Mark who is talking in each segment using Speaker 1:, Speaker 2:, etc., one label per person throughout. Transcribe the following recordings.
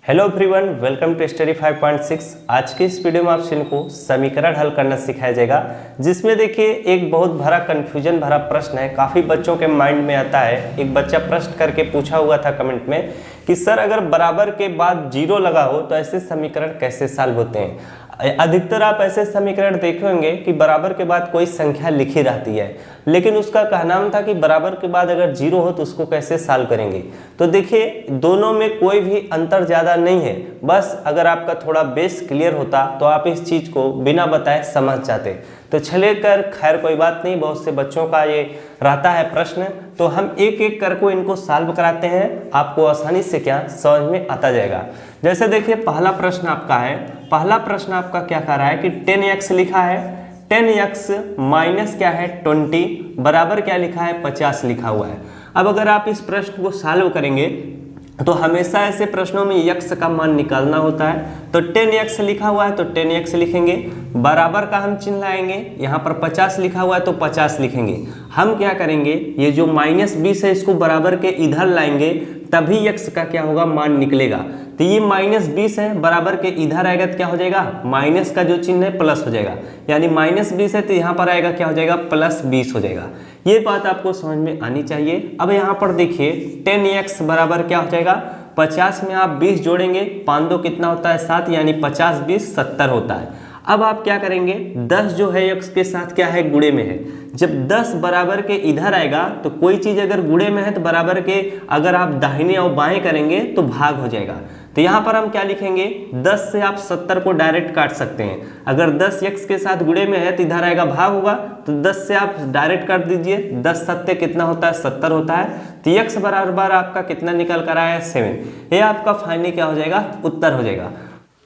Speaker 1: Hello everyone, welcome to study 5.6। आज के इस वीडियो में आप को समीकरण हल करना सिखाया जाएगा, जिसमें देखिए एक बहुत भरा कन्फ्यूजन भरा प्रश्न है। काफ़ी बच्चों के माइंड में आता है। एक बच्चा प्रश्न करके पूछा हुआ था कमेंट में कि सर अगर बराबर के बाद जीरो लगा हो तो ऐसे समीकरण कैसे सॉल्व होते हैं। अधिकतर आप ऐसे समीकरण देखे होंगे कि बराबर के बाद कोई संख्या लिखी रहती है, लेकिन उसका कहना था कि बराबर के बाद अगर जीरो हो तो उसको कैसे सॉल्व करेंगे। तो देखिए दोनों में कोई भी अंतर ज़्यादा नहीं है। बस अगर आपका थोड़ा बेस क्लियर होता तो आप इस चीज़ को बिना बताए समझ जाते। तो चलिए खैर कोई बात नहीं, बहुत से बच्चों का ये रहता है प्रश्न, तो हम एक एक करके इनको सॉल्व कराते हैं। आपको आसानी से क्या समझ में आता जाएगा। जैसे देखिए पहला प्रश्न आपका है, पहला प्रश्न आपका क्या कह रहा है कि 10x लिखा है, 10x माइनस क्या है 20 बराबर क्या लिखा है 50 लिखा हुआ है। अब अगर आप इस प्रश्न को सॉल्व करेंगे तो हमेशा ऐसे प्रश्नों में x का मान निकालना होता है। तो 10x लिखा हुआ है तो 10x लिखेंगे, बराबर का हम चिन्ह लाएंगे। यहाँ पर 50 लिखा हुआ है तो 50 लिखेंगे। हम क्या करेंगे, ये जो -20 है इसको बराबर के इधर लाएंगे, तभी x का क्या होगा मान निकलेगा। तो ये -20 है, बराबर के इधर आएगा तो क्या हो जाएगा, माइनस का जो चिन्ह है प्लस हो जाएगा। यानी -20 है तो यहाँ पर आएगा क्या हो जाएगा, +20 हो जाएगा। ये बात आपको समझ में आनी चाहिए। अब यहाँ पर देखिए 10x बराबर क्या हो जाएगा, 50 में आप 20 जोड़ेंगे, 5 2 कितना होता है 7, यानी 50 20 70 होता है। अब आप क्या करेंगे, 10 जो है x के साथ क्या है गुणे में है। जब 10 बराबर के इधर आएगा तो कोई चीज़ अगर गुणे में है तो बराबर के अगर आप दाहिने और बाएं करेंगे तो भाग हो जाएगा। तो यहाँ पर हम क्या लिखेंगे, 10 से आप 70 को डायरेक्ट काट सकते हैं। अगर 10 x के साथ गुणे में है तो इधर आएगा भाग होगा, तो 10 से आप डायरेक्ट काट दीजिए। 10 7 कितना होता है 70 होता है। तो x बराबर आपका कितना निकल कर आया 7। ये आपका फाइनली क्या हो जाएगा, उत्तर हो जाएगा।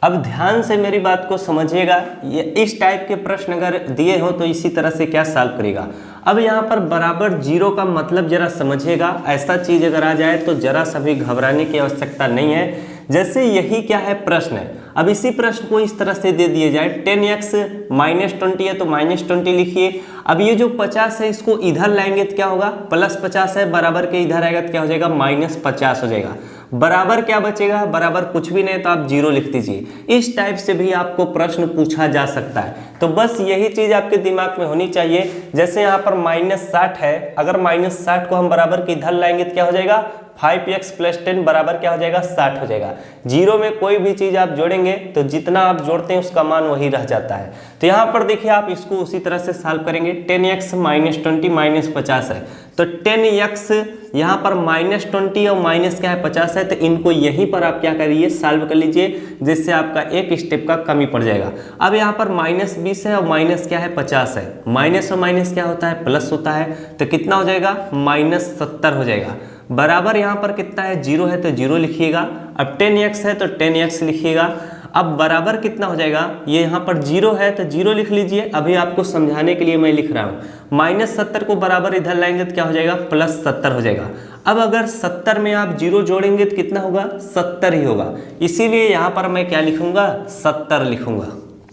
Speaker 1: अब ध्यान से मेरी बात को समझिएगा। ये इस टाइप के प्रश्न अगर दिए हो तो इसी तरह से क्या सॉल्व करेगा। अब यहाँ पर बराबर जीरो का मतलब जरा समझिएगा। ऐसा चीज अगर आ जाए तो जरा सा भी घबराने की आवश्यकता नहीं है। जैसे यही क्या है प्रश्न है, अब इसी प्रश्न को इस तरह से दे दिए जाए 10x -20 है तो -20 लिखिए। अब ये जो 50 है इसको इधर लाएंगे तो क्या होगा, +50 है, बराबर के इधर आएगा तो क्या हो जाएगा, -50 हो जाएगा। बराबर क्या बचेगा, बराबर कुछ भी नहीं तो आप 0 लिख दीजिए। इस टाइप से भी आपको प्रश्न पूछा जा सकता है। तो बस यही चीज आपके दिमाग में होनी चाहिए। जैसे यहाँ पर -60 है, अगर -60 को हम बराबर के इधर लाएंगे तो क्या हो जाएगा, 5x + 10 बराबर क्या हो जाएगा 60 हो जाएगा। जीरो में कोई भी चीज आप जोड़ेंगे तो जितना आप जोड़ते हैं उसका मान वही रह जाता है। तो यहाँ पर देखिए आप इसको उसी तरह से सॉल्व करेंगे। 10x -20 -50 है, तो 10x यहाँ पर -20 और माइनस क्या है 50 है, तो इनको यहीं पर आप क्या करिए सॉल्व कर लीजिए, जिससे आपका एक स्टेप का कमी पड़ जाएगा। अब यहाँ पर -20 है और माइनस क्या है 50 है, माइनस और माइनस क्या होता है प्लस होता है, तो कितना हो जाएगा -70 हो जाएगा। बराबर यहाँ पर कितना है 0 है तो 0 लिखिएगा। अब 10x है तो 10x लिखिएगा। अब बराबर कितना हो जाएगा, ये यहाँ पर 0 है तो 0 लिख लीजिए। अभी आपको समझाने के लिए मैं लिख रहा हूँ। -70 को बराबर इधर लाएंगे तो क्या हो जाएगा, +70 हो जाएगा। अब अगर 70 में आप 0 जोड़ेंगे तो कितना होगा, 70 ही होगा। इसीलिए यहाँ पर मैं क्या लिखूंगा, 70 लिखूंगा।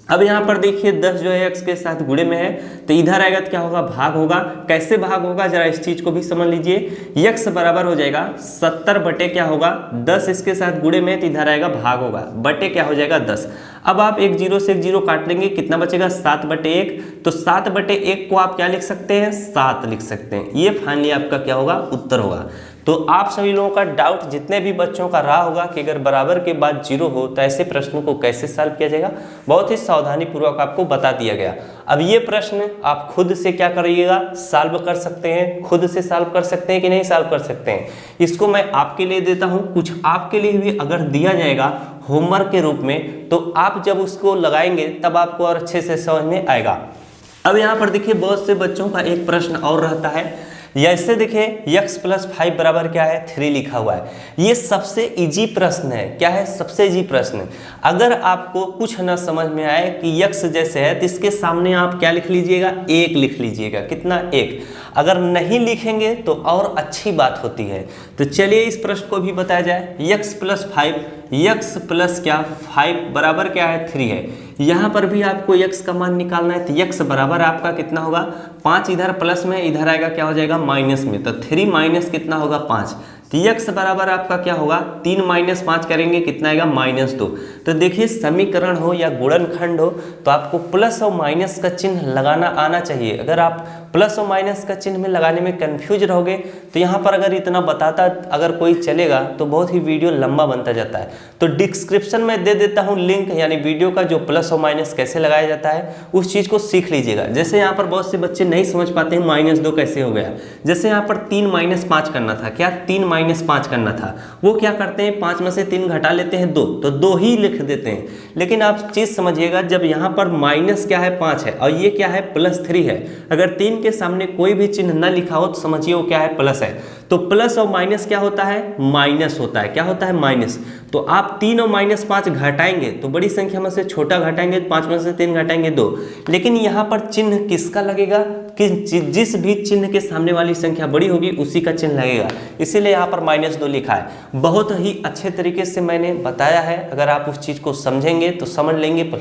Speaker 1: अब यहाँ पर देखिए 10 जो है x के साथ गुणे में है तो इधर आएगा तो क्या होगा, भाग होगा। कैसे भाग होगा जरा इस चीज को भी समझ लीजिए। x बराबर हो जाएगा 70 बटे क्या होगा 10, इसके साथ गुणे में है तो इधर आएगा भाग होगा, बटे क्या हो जाएगा 10। अब आप एक 0 से एक 0 काट लेंगे, कितना बचेगा 7 बटे 1। तो 7 बटे 1 को आप क्या लिख सकते हैं, 7 लिख सकते हैं। ये फाइनली आपका क्या होगा, उत्तर होगा। तो आप सभी लोगों का डाउट जितने भी बच्चों का रहा होगा कि अगर बराबर के बाद 0 हो तो ऐसे प्रश्नों को कैसे सॉल्व किया जाएगा, बहुत ही सावधानी पूर्वक आपको बता दिया गया। अब ये प्रश्न आप खुद से क्या करिएगा, सॉल्व कर सकते हैं। खुद से सॉल्व कर सकते हैं कि नहीं सॉल्व कर सकते हैं, इसको मैं आपके लिए देता हूँ। कुछ आपके लिए भी अगर दिया जाएगा होमवर्क के रूप में तो आप जब उसको लगाएंगे तब आपको और अच्छे से समझ में आएगा। अब यहाँ पर देखिए बहुत से बच्चों का एक प्रश्न और रहता है। जैसे देखिए x + 5 बराबर क्या है 3 लिखा हुआ है। ये सबसे इजी प्रश्न है। क्या है, सबसे इजी प्रश्न। अगर आपको कुछ ना समझ में आए कि x जैसे है तो इसके सामने आप क्या लिख लीजिएगा, 1 लिख लीजिएगा। कितना, 1। अगर नहीं लिखेंगे तो और अच्छी बात होती है। तो चलिए इस प्रश्न को भी बताया जाए। x + 5, x प्लस क्या 5 बराबर क्या है 3 है। यहाँ पर भी आपको x का मान निकालना है। तो x बराबर आपका कितना होगा, 5 इधर प्लस में, इधर आएगा क्या हो जाएगा माइनस में। तो 3 माइनस कितना होगा 5, तो x बराबर आपका क्या होगा 3 - 5 करेंगे कितना आएगा -2। तो देखिए समीकरण हो या गुणनखंड हो तो आपको प्लस और माइनस का चिन्ह लगाना आना चाहिए। अगर आप प्लस और माइनस का चिन्ह में लगाने में कंफ्यूज रहोगे तो यहाँ पर अगर इतना बताता अगर कोई चलेगा तो बहुत ही वीडियो लंबा बनता जाता है। तो डिस्क्रिप्शन में दे देता हूँ लिंक, यानी वीडियो का जो प्लस और माइनस कैसे लगाया जाता है उस चीज़ को सीख लीजिएगा। जैसे यहाँ पर बहुत से बच्चे नहीं समझ पाते हैं -2 कैसे हो गया। जैसे यहाँ पर 3 - 5 करना था, क्या 3 - 5 करना था, वो क्या करते हैं 5 में से 3 घटा लेते हैं 2, तो 2 ही लिख देते हैं। लेकिन आप चीज़ समझिएगा, जब यहाँ पर माइनस क्या है 5 है और ये क्या है +3 है, अगर 3 के सामने कोई भी चिन्ह न लिखा हो तो समझिए वो क्या है प्लस है। तो प्लस और माइनस क्या होता है माइनस होता है, क्या होता है माइनस। तो आप 3 और -5 घटाएंगे तो बड़ी संख्या में से छोटा घटाएंगे, 5 में से 3 घटाएंगे 2। लेकिन यहाँ पर चिन्ह किसका लगेगा कि जिस भी चिन्ह के सामने वाली संख्या बड़ी होगी उसी का चिन्ह लगेगा, इसीलिए यहाँ पर -2 लिखा है। बहुत ही अच्छे तरीके से मैंने बताया है, अगर आप उस चीज़ को समझेंगे तो समझ लेंगे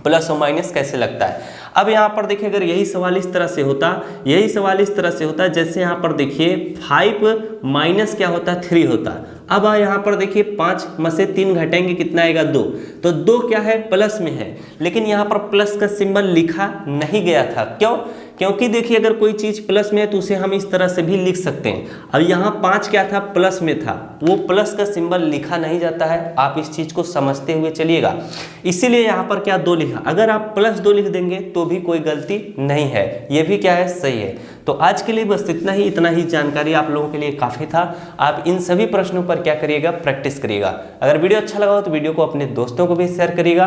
Speaker 1: प्लस और माइनस कैसे लगता है। अब यहाँ पर देखिए अगर यही सवाल इस तरह से होता, यही सवाल इस तरह से होता, जैसे यहाँ पर देखिए 5 माइनस क्या होता 3 होता। अब यहाँ पर देखिए 5 में से 3 घटाएंगे कितना आएगा 2, तो 2 क्या है प्लस में है, लेकिन यहाँ पर प्लस का सिंबल लिखा नहीं गया था। क्यों? क्योंकि देखिए अगर कोई चीज़ प्लस में है तो उसे हम इस तरह से भी लिख सकते हैं। अब यहाँ 5 क्या था प्लस में था, वो प्लस का सिंबल लिखा नहीं जाता है, आप इस चीज़ को समझते हुए चलिएगा। इसीलिए यहाँ पर क्या 2 लिखा, अगर आप +2 लिख देंगे तो भी कोई गलती नहीं है, ये भी क्या है सही है। तो आज के लिए बस इतना ही जानकारी आप लोगों के लिए काफ़ी था। आप इन सभी प्रश्नों पर क्या करिएगा प्रैक्टिस करिएगा। अगर वीडियो अच्छा लगा हो तो वीडियो को अपने दोस्तों को भी शेयर करिएगा